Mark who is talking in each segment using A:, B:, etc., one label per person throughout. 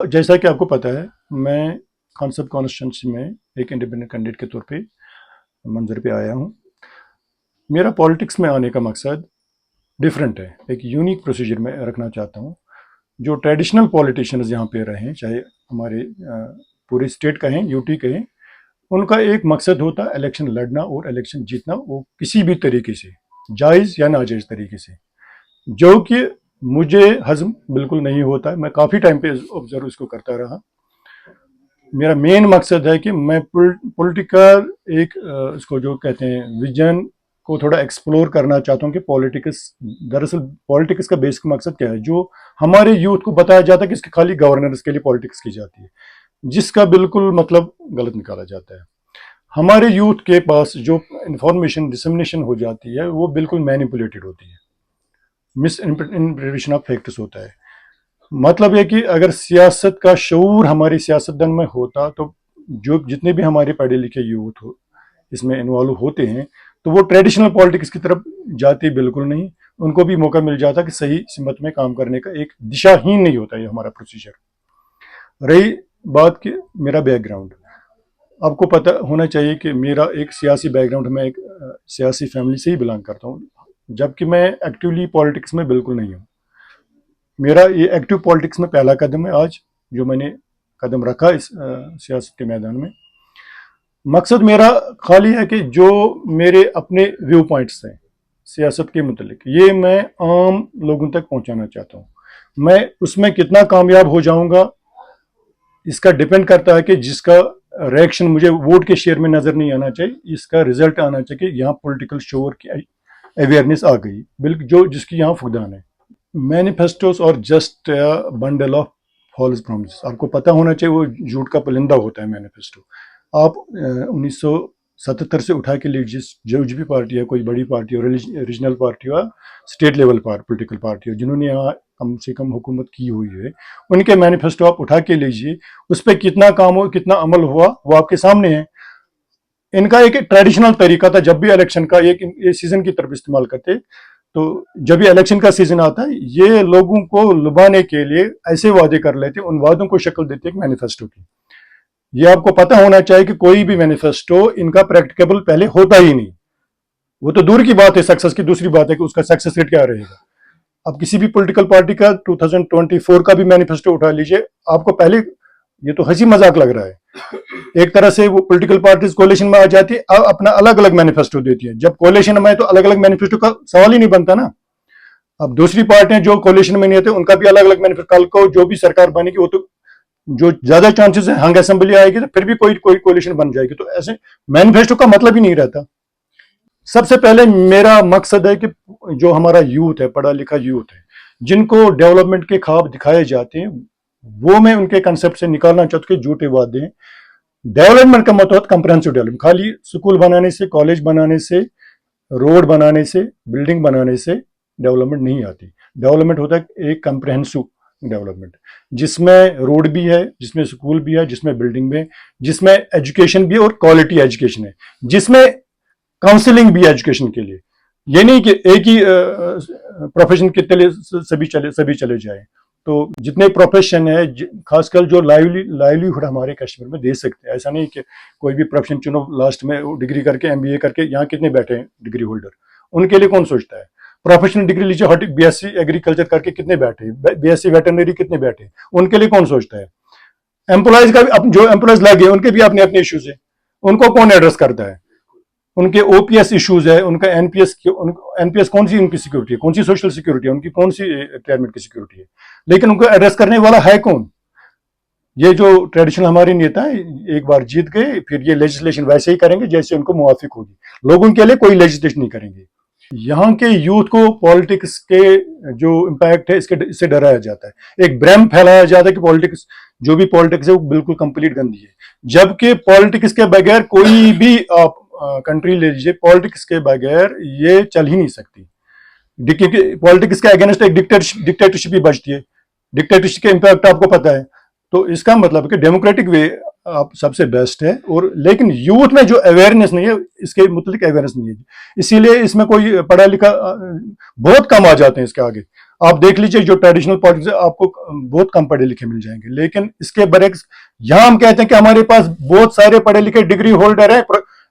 A: जैसा कि आपको पता है, मैं कॉन्सेप्ट कॉन्स्टिट्यूंसी में एक इंडिपेंडेंट कैंडिडेट के तौर पे मंजर पे आया हूँ। मेरा पॉलिटिक्स में आने का मकसद डिफरेंट है, एक यूनिक प्रोसीजर में रखना चाहता हूँ। जो ट्रेडिशनल पॉलिटिशियंस यहाँ पे रहे, चाहे हमारे पूरे स्टेट कहें, यूटी कहें, उनका एक मकसद होता है इलेक्शन लड़ना और इलेक्शन जीतना, वो किसी भी तरीके से, जायज़ या नाजायज़ तरीके से, जो कि मुझे हज़म बिल्कुल नहीं होता है। मैं काफ़ी टाइम पे ऑब्जर्व इसको करता रहा। मेरा मेन मकसद है कि मैं पॉलिटिकल एक इसको जो कहते हैं विजन को थोड़ा एक्सप्लोर करना चाहता हूँ कि पॉलिटिक्स, दरअसल पॉलिटिक्स का बेसिक मकसद क्या है, जो हमारे यूथ को बताया जाता है कि इसके खाली गवर्नेंस के लिए पॉलिटिक्स की जाती है, जिसका बिल्कुल मतलब गलत निकाला जाता है। हमारे यूथ के पास जो इंफॉर्मेशन डिसमिनेशन हो जाती है वो बिल्कुल मैनिपुलेटेड होती है, मिस इंटरप्रिटेशन ऑफ फैक्ट्स होता है। मतलब है कि अगर सियासत का शऊर हमारी सियासतदान में होता तो जो जितने भी हमारे पढ़े लिखे यूथ हो इसमें इन्वॉल्व होते हैं, तो वो ट्रेडिशनल पॉलिटिक्स की तरफ जाते बिल्कुल नहीं। उनको भी मौका मिल जाता कि सही सिमत में काम करने का, एक दिशाहीन नहीं होता ये हमारा प्रोसीजर। रही बात कि मेरा बैकग्राउंड, आपको पता होना चाहिए कि मेरा एक सियासी बैकग्राउंड, मैं एक सियासी फैमिली से ही बिलोंग करता हूँ, जबकि मैं एक्टिवली पॉलिटिक्स में बिल्कुल नहीं हूँ। मेरा ये एक्टिव पॉलिटिक्स में पहला कदम है आज, जो मैंने कदम रखा इस सियासत के मैदान में। मकसद मेरा खाली है कि जो मेरे अपने व्यू पॉइंट्स हैं सियासत के मुतलिक, ये मैं आम लोगों तक पहुंचाना चाहता हूँ। मैं उसमें कितना कामयाब हो जाऊंगा इसका डिपेंड करता है कि जिसका रिएक्शन मुझे वोट के शेयर में नजर नहीं आना चाहिए, इसका रिजल्ट आना चाहिए कि यहाँ पॉलिटिकल शोर की अवेयरनेस आ गई, बिल्कुल जो जिसकी यहाँ फुकदान है। मैनिफेस्टोस और just bundle of false promise, आपको पता होना चाहिए वो झूठ का परिंदा होता है मैनिफेस्टो। आप 1977 से उठा के लीजिए, जो भी पार्टी है, कोई बड़ी पार्टी हो, रीजनल पार्टी हो, स्टेट लेवल पॉलिटिकल पार्टी हो, जिन्होंने यहाँ कम से कम हुकूमत की हुई है, उनके मैनिफेस्टो आप उठा के लीजिए, उस पर कितना काम हो, कितना अमल हुआ, वो आपके सामने है। इनका एक ट्रेडिशनल तरीका था, जब भी इलेक्शन का एक ये सीजन की तरफ इस्तेमाल करते, तो जब भी इलेक्शन का सीजन आता है, ये लोगों को लुभाने के लिए ऐसे वादे कर लेते, उन वादों को शक्ल देते एक मैनिफेस्टो की। ये आपको पता होना चाहिए कि कोई भी मैनिफेस्टो इनका प्रैक्टिकेबल पहले होता ही नहीं। वो तो दूर की बात है सक्सेस की, दूसरी बात है कि उसका सक्सेस रेट क्या रहेगा। अब किसी भी पॉलिटिकल पार्टी का 2024 का भी मैनिफेस्टो उठा लीजिए, आपको पहले, ये तो हंसी मजाक लग रहा है, एक तरह से वो पॉलिटिकल पार्टीज कोलिशन में आ जाती है, अब अपना अलग अलग मैनिफेस्टो देती है। जब कोलिशन में है तो अलग अलग मैनिफेस्टो का सवाल ही नहीं बनता ना। अब दूसरी पार्टियां जो कोलिशन में नहीं आते, उनका भी अलग अलग मैनिफेस्टो, कल को जो भी सरकार बनेगी वो तो जो ज्यादा चांसेस है हंग असेंबली आएगी तो फिर भी कोई कोई कोलिशन बन जाएगी, तो ऐसे मैनिफेस्टो का मतलब ही नहीं रहता। सबसे पहले मेरा मकसद है कि जो हमारा यूथ है, पढ़ा लिखा यूथ है, जिनको डेवलपमेंट के ख्वाब दिखाए जाते हैं, वो मैं उनके कंसेप्ट से निकालना चाहता हूँ कि झूठे वादे हैं। डेवलपमेंट का मतलब कंप्रेहेंसिव डेवलपमेंट, खाली स्कूल बनाने से, कॉलेज बनाने से, रोड बनाने से, बिल्डिंग बनाने से डेवलपमेंट नहीं आती। डेवलपमेंट होता है एक कंप्रेहेंसिव डेवलपमेंट, जिसमें रोड भी है, जिसमें स्कूल भी है, जिसमें बिल्डिंग भी है, जिसमें एजुकेशन भी है और क्वालिटी एजुकेशन है, जिसमें काउंसलिंग भी है एजुकेशन के लिए। ये नहीं कि एक ही प्रोफेशन के तले सभी चले जाए। तो जितने प्रोफेशन है, खासकर जो लाइवलीहुड हमारे कश्मीर में दे सकते हैं, ऐसा नहीं कि कोई भी प्रोफेशन चुनो, लास्ट में डिग्री करके एमबीए करके, यहाँ कितने बैठे हैं डिग्री होल्डर, उनके लिए कौन सोचता है। प्रोफेशनल डिग्री लीजिए, बीएससी एग्रीकल्चर करके कितने बैठे हैं, बीएससी वेटरनरी कितने बैठे हैं, उनके लिए कौन सोचता है। एम्प्लॉयज का भी, जो एम्प्लॉयज लगे उनके भी अपने अपने इश्यूज है, उनको कौन एड्रेस करता है। उनके ओपीएस इश्यूज है, उनका एनपीएस, एनपीएस कौन सी उनकी सिक्योरिटी है, कौन सी सोशल सिक्योरिटी है, उनकी कौन सी रिटायरमेंट की सिक्योरिटी है, लेकिन उनको एड्रेस करने वाला है कौन। ये जो ट्रेडिशनल हमारे नेता है, एक बार जीत गए फिर ये लेजिस्लेशन वैसे ही करेंगे जैसे उनको मुवाफिक होगी, लोगों के लिए कोई लेजिस्लेशन नहीं करेंगे। यहाँ के यूथ को पॉलिटिक्स के जो इम्पैक्ट है इससे डराया जाता है, एक भ्रम फैलाया जाता है कि पॉलिटिक्स, जो भी पॉलिटिक्स है वो बिल्कुल कंप्लीट गंदी है, जबकि पॉलिटिक्स के बगैर कोई भी आप कंट्री ले लीजिए, पॉलिटिक्स के बगैर ये चल ही नहीं सकती। पॉलिटिक्स के अगेंस्ट एक डिक्टेटरशिप भी बचती है, डिक्टेटरशिप के इम्पैक्ट आपको पता है। तो इसका मतलब है कि डेमोक्रेटिक वे आप सबसे बेस्ट है, और लेकिन यूथ में जो अवेयरनेस नहीं है, इसके मुतलिक अवेयरनेस नहीं है, इसीलिए इसमें कोई पढ़ा लिखा बहुत कम आ जाते हैं इसके आगे। आप देख लीजिए जो ट्रेडिशनल पॉलिटिक्स आपको बहुत कम पढ़े लिखे मिल जाएंगे, लेकिन इसके बरक्स यहाँ हम कहते हैं कि हमारे पास बहुत सारे पढ़े लिखे डिग्री होल्डर है,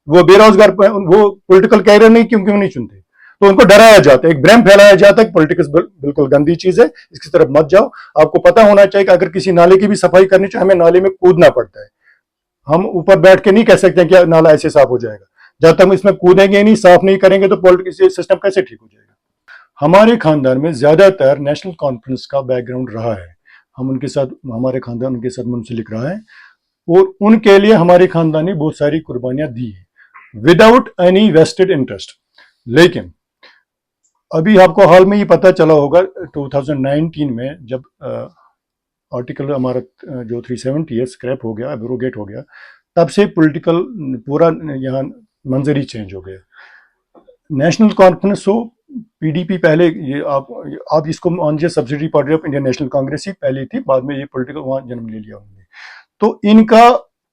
A: वो बेरोजगार, वो पॉलिटिकल कैरियर नहीं क्यों नहीं चुनते, तो उनको डराया जाता है, एक भ्रम फैलाया जाता है कि पॉलिटिक्स बिल्कुल गंदी चीज है, इसकी तरफ मत जाओ। आपको पता होना चाहिए कि अगर किसी नाले की भी सफाई करनी चाहिए, हमें नाले में कूदना पड़ता है, हम ऊपर बैठ के नहीं कह सकते कि नाला ऐसे साफ हो जाएगा। जब तक हम इसमें कूदेंगे नहीं, साफ नहीं करेंगे, तो पॉलिटिक्स सिस्टम कैसे ठीक हो जाएगा। हमारे खानदान में ज्यादातर नेशनल कॉन्फ्रेंस का बैकग्राउंड रहा है, हम उनके साथ, हमारे खानदान उनके साथ मुंसलिक रहा है, और उनके लिए हमारे खानदान ने बहुत सारी कुर्बानियां दी है विदाउट एनी वेस्टेड इंटरेस्ट। लेकिन अभी आपको हाल में ही पता चला होगा 2019 में जब आर्टिकल हमारा जो 370 है स्क्रैप हो गया, एब्रोगेट हो गया, तब से पॉलिटिकल पूरा यहाँ मंजर ही चेंज हो गया। नेशनल कॉन्फ्रेंस हो, पीडीपी पहले, ये आप इसको मान लीजिए subsidy party of Indian National Congress ही पहले थी, बाद में ये पॉलिटिकल वहां जन्म ले लिया उन्होंने। तो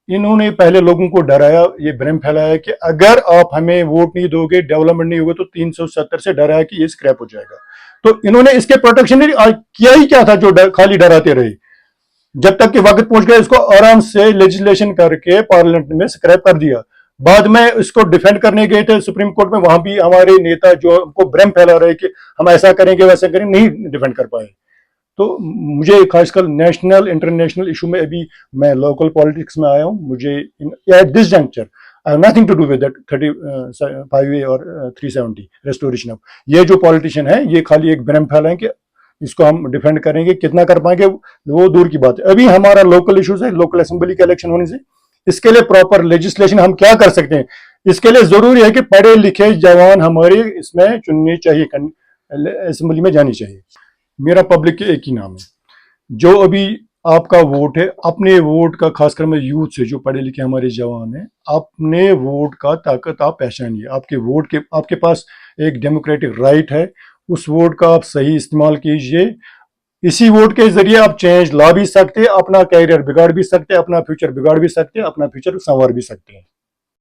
A: इन्होंने पहले लोगों को डराया, ये भ्रम फैलाया कि अगर आप हमें वोट नहीं दोगे, डेवलपमेंट नहीं होगा, तो 370 से डराया कि ये स्क्रैप हो जाएगा। तो इन्होंने इसके प्रोटेक्शन किया ही क्या था, जो खाली डराते रहे, जब तक कि वक्त पहुंच गया इसको आराम से लेजिस्लेशन करके पार्लियामेंट में स्क्रैप कर दिया। बाद में इसको डिफेंड करने गए थे सुप्रीम कोर्ट में, वहां भी हमारे नेता जो हमको भ्रम फैला रहे कि हम ऐसा करेंगे वैसा करेंगे, नहीं डिफेंड कर पाए। तो मुझे खासकर नेशनल इंटरनेशनल इशू में, अभी मैं लोकल पॉलिटिक्स में आया हूं, मुझे at this juncture I have nothing to do with that 35A और 370 रेस्टोरेशन ऑफ। ये जो पॉलिटिशियन है, ये खाली एक भ्रम फैलाएं कि इसको हम डिफेंड करेंगे, कितना कर पाएंगे वो दूर की बात है। अभी हमारा लोकल इश्यूज है, लोकल असेंबली के इलेक्शन होने से, इसके लिए प्रॉपर लेजिस्लेशन हम क्या कर सकते हैं, इसके लिए जरूरी है कि पढ़े लिखे जवान हमारे इसमें चुनने चाहिए, असेंबली में जानी चाहिए। मेरा पब्लिक के एक ही नाम है, जो अभी आपका वोट है, अपने वोट का, खासकर मैं यूथ से, जो पढ़े लिखे हमारे जवान हैं, अपने वोट का ताकत आप पहचानिए। आपके पास एक डेमोक्रेटिक राइट है, उस वोट का आप सही इस्तेमाल कीजिए। इसी वोट के जरिए आप चेंज ला भी सकते हैं, अपना कैरियर बिगाड़ भी सकते हैं, अपना फ्यूचर बिगाड़ भी सकते हैं, अपना फ्यूचर संवार भी सकते हैं।